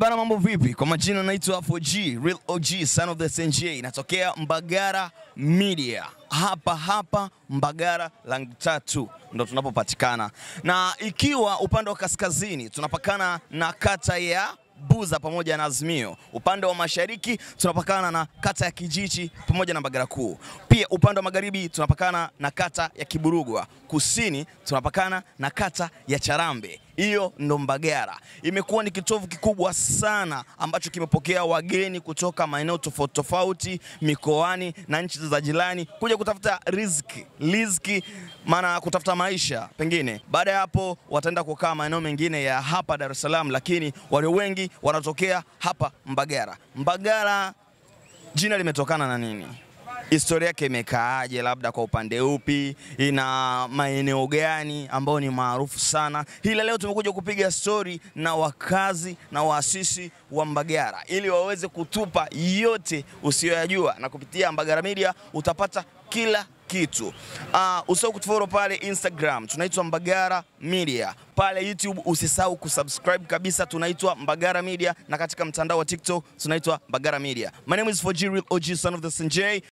Bana, mambo vipi? Kwa majina naitwa 4G, Real OG, son of the SNJ. Natokea Mbagara Media. Hapa Mbagara Langi Tatu ndo tunapopatikana. Na ikiwa upande wa kaskazini tunapakana na kata ya Buza pamoja na Azimio. Upande wa mashariki tunapakana na kata ya Kijichi pamoja na Mbagara Kuu. Pia upande wa magharibi tunapakana na kata ya Kiburugwa. Kusini tunapakana na kata ya Charambe. Hiyo ndo Mbagara. Imekuwa ni kitovu kikubwa sana ambacho kimepokea wageni kutoka maeneo tofauti tofauti, mikoani na nchi za jirani kuja kutafuta riziki, maana kutafuta maisha pengine. Baada ya hapo wataenda kukaa maeneo mengine ya hapa Dar es Salaam, lakini wale wengi wanatokea hapa Mbagara. Mbagara jina limetokana na nini? Historia yake imekaaje, labda kwa upande upi, ina maeneo gani ambao ni maarufu sana? Hila leo tumekuja kupiga story na wakazi na waasisi wa Mbagara ili waweze kutupa yote usiyoyajua, na kupitia Mbagara Media utapata kila kitu. Usisahau kutufollow pale Instagram, tunaitwa Mbagara Media. Pale YouTube usisahau kusubscribe kabisa, tunaitwa Mbagara Media, na katika mtandao wa TikTok tunaitwa Mbagara Media. My name is 4G, Real OG, son of the SNJ.